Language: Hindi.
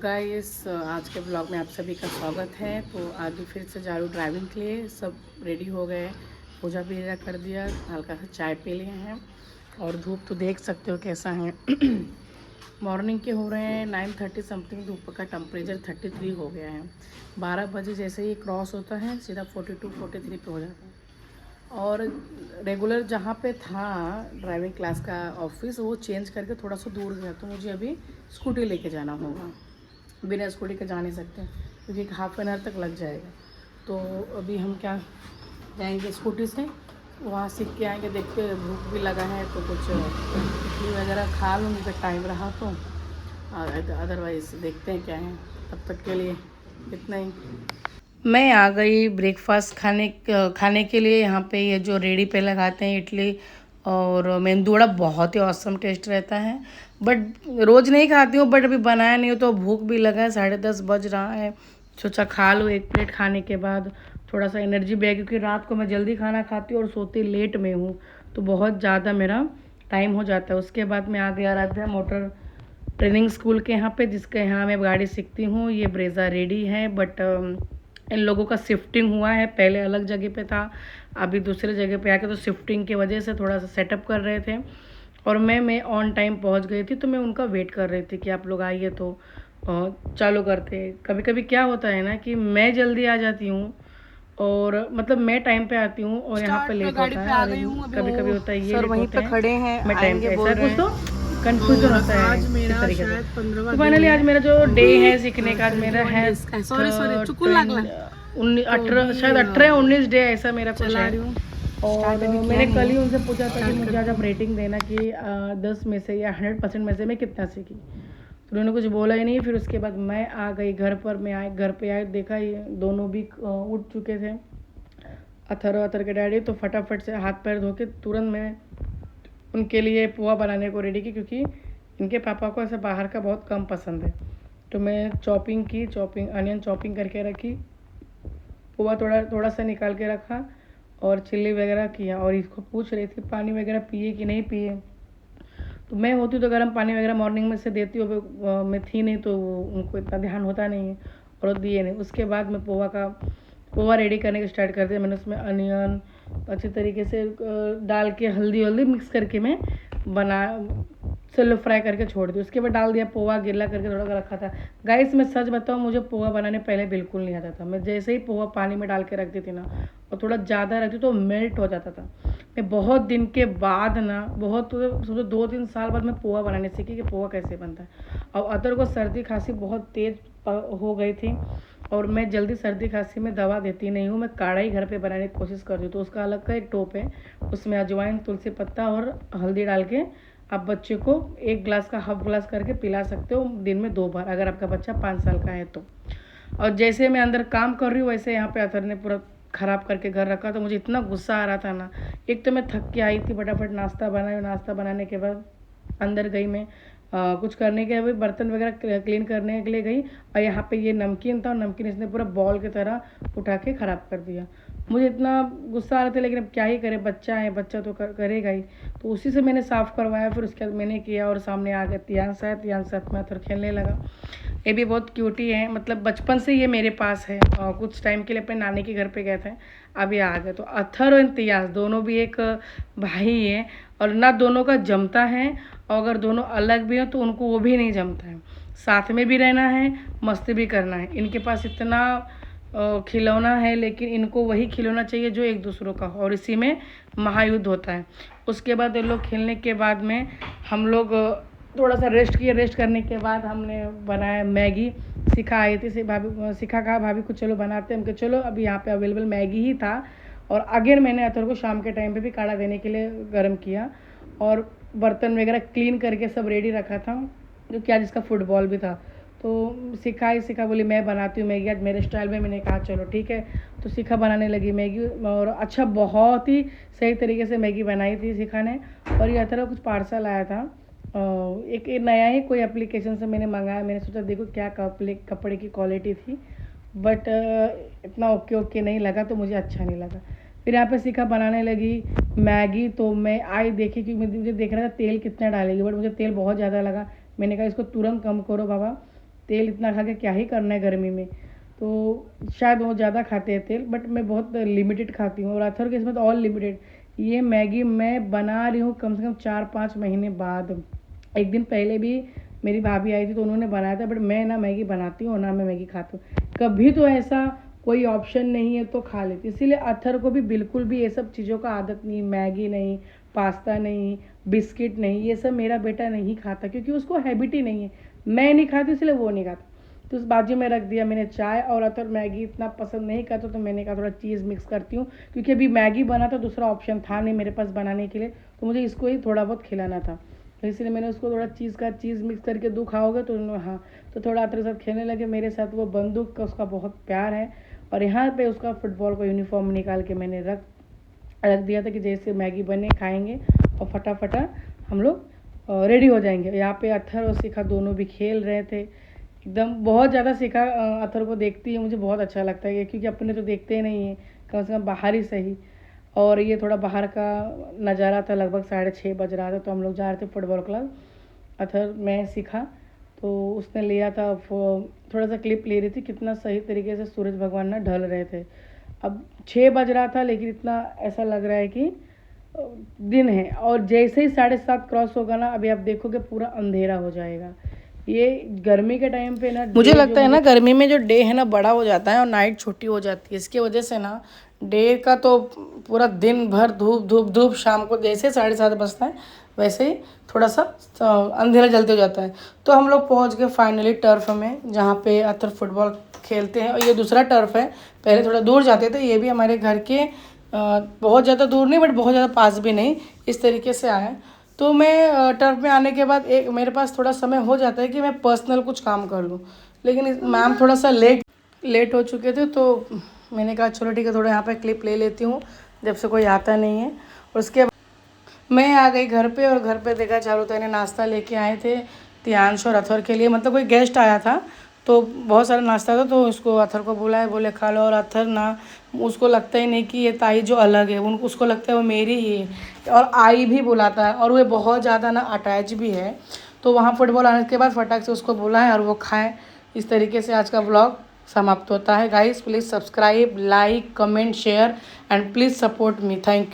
गाइस आज के ब्लॉग में आप सभी का स्वागत है। तो आज भी फिर से जा रही हूँ ड्राइविंग के लिए। सब रेडी हो गए, पूजा वगैरह कर दिया, हल्का सा चाय पी लिए हैं। और धूप तो देख सकते हो कैसा है। मॉर्निंग के हो रहे हैं 9:30 समथिंग, धूप का टेम्परेचर 33 हो गया है। 12 बजे जैसे ही क्रॉस होता है सीधा 42-43 पे हो जाता है। और रेगुलर जहाँ पे था ड्राइविंग क्लास का ऑफिस, वो चेंज करके थोड़ा सा दूर गया, तो मुझे अभी स्कूटी लेके जाना होगा। बिना स्कूटी के जा नहीं सकते क्योंकि हाफ एन आवर तक लग जाएगा। तो अभी हम क्या जाएंगे स्कूटी से, वहाँ सीख के आएंगे। देखते हैं, भूख भी लगा है तो कुछ इडली वगैरह खा लूँगी अगर टाइम रहा तो, अदरवाइज़ देखते हैं क्या है। तब तक के लिए इतना ही। मैं आ गई ब्रेकफास्ट खाने के लिए। यहाँ पे ये जो रेडी पे लगाते हैं इडली और मेंदू वड़ा, बहुत ही औसम टेस्ट रहता है। बट रोज़ नहीं खाती हूँ, बट अभी बनाया नहीं हो तो भूख भी लगा है, 10:30 बज रहा है। सोचा खा लो एक प्लेट, खाने के बाद थोड़ा सा एनर्जी भी है क्योंकि रात को मैं जल्दी खाना खाती हूँ और सोती लेट में हूँ, तो बहुत ज़्यादा मेरा टाइम हो जाता है। उसके बाद मैं आ गई आराध्या मोटर ट्रेनिंग स्कूल के यहाँ पे, जिसके यहाँ मैं गाड़ी सीखती हूँ। ये ब्रेजा रेडी है, बट इन लोगों का शिफ्टिंग हुआ है। पहले अलग जगह पे था, अभी दूसरे जगह पे आके, तो शिफ्टिंग की वजह से थोड़ा सा सेटअप कर रहे थे। और मैं ऑन टाइम पहुँच गई थी, तो मैं उनका वेट कर रही थी कि आप लोग आइए तो चालू करते। कभी कभी क्या होता है ना कि मैं जल्दी आ जाती हूँ, और मतलब मैं टाइम पे आती हूँ और यहाँ पे लेट होता है। कभी कभी होता है ये लेट होते हैं, खड़े हैं, मैं टाइम पे ऐसा कुछ तो कन्फ्यूजन होता है इस तरीके से। तो फाइनली आज मेरा जो डे है सीखने का, आज मेरा है 18 शायद 18-19 डे ऐसा मेरा कुछ है। और मैंने कल ही उनसे पूछा था कि मुझे आज आप रेटिंग देना कि 10 में से या 100% में से मैं कितना सीखी। तो उन्होंने कुछ बोला ही नहीं। फिर उसके बाद मैं आ गई घर पर। मैं घर पे आए, देखा ये दोनों भी उठ चुके थे, अथर के डैडी। तो फटाफट से हाथ पैर धो के तुरंत मैं उनके लिए पोहा बनाने को रेडी की, क्योंकि इनके पापा को ऐसा बाहर का बहुत कम पसंद है। तो मैं अनियन चॉपिंग करके रखी, पोहा थोड़ा थोड़ा सा निकाल के रखा और चिल्ली वगैरह किया। और इसको पूछ रही थी पानी वगैरह पिए कि नहीं पिए। तो मैं होती तो गर्म पानी वगैरह मॉर्निंग में से देती हूँ, मैं थी नहीं तो उनको इतना ध्यान होता नहीं है और दिए नहीं। उसके बाद मैं पोहा रेडी करने के स्टार्ट कर दिया। मैंने उसमें अनियन अच्छी तरीके से डाल के हल्दी मिक्स करके मैं बना सेलो फ्राई करके छोड़ दी। उसके बाद डाल दिया पोहा, गिला करके थोड़ा रखा था। गाइस मैं सच बताऊँ, मुझे पोहा बनाने पहले बिल्कुल नहीं आता था। मैं जैसे ही पोहा पानी में डाल के रखती थी ना, और थोड़ा ज़्यादा रखती तो मेल्ट हो जाता था। मैं बहुत दिन के बाद ना, बहुत समझो 2-3 साल बाद मैं पोहा बनाने सीखी कि पोहा कैसे बनता है। और अदर को सर्दी खांसी बहुत तेज़ हो गई थी, और मैं जल्दी सर्दी खांसी में दवा देती नहीं हूँ। मैं काढ़ा ही घर पे बनाने की कोशिश करती हूँ। तो उसका अलग का एक टोप है, उसमें अजवाइन, तुलसी पत्ता और हल्दी डाल के आप बच्चे को 1 गिलास का हाफ गिलास करके पिला सकते हो दिन में 2 बार, अगर आपका बच्चा 5 साल का है तो। और जैसे मैं अंदर काम कर रही हूँ, वैसे यहाँ पे अथर ने पूरा ख़राब करके घर रखा। तो मुझे इतना गुस्सा आ रहा था ना। एक तो मैं थक के आई थी, फटाफट नाश्ता बनाया। नाश्ता बनाने के बाद अंदर गई मैं, कुछ करने के बाद बर्तन वगैरह क्लीन करने के लिए गई। और यहाँ पे ये नमकीन था, नमकीन इसने पूरा बॉल की तरह उठा के ख़राब कर दिया। मुझे इतना गुस्सा आ रहा था, लेकिन अब क्या ही करे, बच्चा है, बच्चा तो करेगा ही। तो उसी से मैंने साफ़ करवाया, फिर उसके बाद मैंने किया। और सामने आ गया तियांश साथ में थोड़ा खेलने लगा। ये भी बहुत क्यूटी है, मतलब बचपन से ये मेरे पास है। और कुछ टाइम के लिए अपने नानी के घर पे गए थे, अभी आ गए। तो अथर और इम्तियाज़ दोनों भी एक भाई हैं, और ना दोनों का जमता है। और अगर दोनों अलग भी हैं तो उनको वो भी नहीं जमता है। साथ में भी रहना है, मस्ती भी करना है। इनके पास इतना खिलौना है, लेकिन इनको वही खिलौना चाहिए जो एक दूसरों का हो, और इसी में महायुद्ध होता है। उसके बाद ये लोग खेलने के बाद में हम लोग थोड़ा सा रेस्ट किए। रेस्ट करने के बाद हमने बनाया मैगी। सिखा आई थी से भाभी, सिखा कहा भाभी कुछ चलो बनाते हैं। हम कहा चलो, अभी यहाँ पे अवेलेबल मैगी ही था। और अगेन मैंने अथर को शाम के टाइम पे भी काढ़ा देने के लिए गर्म किया, और बर्तन वगैरह क्लीन करके सब रेडी रखा था, जो कि आज इसका फुटबॉल भी था। तो सिखा बोली मैं बनाती हूँ मैगी आज मेरे स्टाइल में। मैंने कहा चलो ठीक है। तो सिखा बनाने लगी मैगी, और अच्छा बहुत ही सही तरीके से मैगी बनाई थी सिखा ने। और ये अथर कुछ पार्सल आया था, एक नया ही कोई एप्लीकेशन से मैंने मंगाया। मैंने सोचा देखो क्या कपड़े की क्वालिटी थी, बट इतना ओके नहीं लगा, तो मुझे अच्छा नहीं लगा। फिर यहाँ पे सीखा बनाने लगी मैगी। तो मैं आई देखी कि मुझे देख रहा था तेल कितना डालेगी, बट मुझे तेल बहुत ज़्यादा लगा। मैंने कहा इसको तुरंत कम करो बाबा, तेल इतना खा के क्या ही करना है गर्मी में। तो शायद वो ज़्यादा खाते हैं तेल, बट मैं बहुत लिमिटेड खाती हूँ। और अथर्व के इसमें तो और लिमिटेड। ये मैगी मैं बना रही हूँ कम से कम 4-5 महीने बाद। एक दिन पहले भी मेरी भाभी आई थी तो उन्होंने बनाया था, बट मैं ना मैगी बनाती हूँ ना मैं मैगी खाती हूँ। कभी तो ऐसा कोई ऑप्शन नहीं है तो खा लेती। इसीलिए अथर को भी बिल्कुल भी ये सब चीज़ों का आदत नहीं, मैगी नहीं, पास्ता नहीं, बिस्किट नहीं, ये सब मेरा बेटा नहीं खाता, क्योंकि उसको हैबिट ही नहीं है। मैं नहीं खाती इसलिए वो नहीं खाता। तो उस बाजू में रख दिया मैंने चाय। और अतर मैगी इतना पसंद नहीं करता तो मैंने कहा थोड़ा चीज़ मिक्स करती हूँ, क्योंकि अभी मैगी बना तो दूसरा ऑप्शन था नहीं मेरे पास बनाने के लिए, तो मुझे इसको ही थोड़ा बहुत खिलाना था। तो इसलिए मैंने उसको थोड़ा चीज़ मिक्स करके दो खाओगे तो हाँ। तो थोड़ा अतर के साथ खेलने लगे, मेरे साथ वो बंदूक का उसका बहुत प्यार है। और यहाँ पे उसका फुटबॉल का यूनिफॉर्म निकाल के मैंने रख दिया था कि जैसे मैगी बने खाएंगे और फटाफटा हम लोग रेडी हो जाएंगे। यहाँ पे अथर और शिखा दोनों भी खेल रहे थे एकदम। बहुत ज़्यादा शिखा अथर को देखती है, मुझे बहुत अच्छा लगता है क्योंकि अपने तो देखते ही नहीं हैं, कम से कम बाहर ही सही। और ये थोड़ा बाहर का नज़ारा था, लगभग 6:30 बज रहा था, तो हम लोग जा रहे थे फुटबॉल क्लब। अथर मैं सीखा तो उसने लिया था, थोड़ा सा क्लिप ले रही थी कितना सही तरीके से सूरज भगवान ना ढल रहे थे। अब 6 बज रहा था लेकिन इतना ऐसा लग रहा है कि दिन है। और जैसे ही 7:30 क्रॉस होगा ना, अभी आप देखोगे पूरा अंधेरा हो जाएगा। ये गर्मी के टाइम पे ना, मुझे लगता है ना गर्मी में जो डे है ना बड़ा हो जाता है और नाइट छोटी हो जाती है, इसकी वजह से ना डे का तो पूरा दिन भर धूप धूप धूप, शाम को जैसे 7:30 बजता है वैसे ही थोड़ा सा अंधेरा जल्दी हो जाता है। तो हम लोग पहुंच गए फाइनली टर्फ में, जहाँ पे अतर फुटबॉल खेलते हैं। और ये दूसरा टर्फ है, पहले थोड़ा दूर जाते थे, ये भी हमारे घर के बहुत ज़्यादा दूर नहीं बट बहुत ज़्यादा पास भी नहीं, इस तरीके से आए। तो मैं टर्फ में आने के बाद एक मेरे पास थोड़ा समय हो जाता है कि मैं पर्सनल कुछ काम कर लूँ, लेकिन मैम थोड़ा सा लेट हो चुके थे, तो मैंने कहा चलो ठीक है थोड़ा यहाँ पे क्लिप ले लेती हूँ जब से कोई आता नहीं है। और उसके मैं आ गई घर पे, और घर पे देखा चारों तरह नाश्ता लेके आए थे तियांश और अथर के लिए, मतलब कोई गेस्ट आया था तो बहुत सारा नाश्ता था, तो उसको अथर को बुलाए, बोले खा लो। और अथर ना, उसको लगता ही नहीं कि ये ताई जो अलग है, उसको लगता है वो मेरी ही है, और आई भी बुलाता है, और वो बहुत ज़्यादा ना अटैच भी है। तो वहाँ फुटबॉल आने के बाद फटाक से उसको बुलाएं और वो खाएं। इस तरीके से आज का ब्लॉग समाप्त होता है। Guys please subscribe, like, comment, share and please support me. Thank you.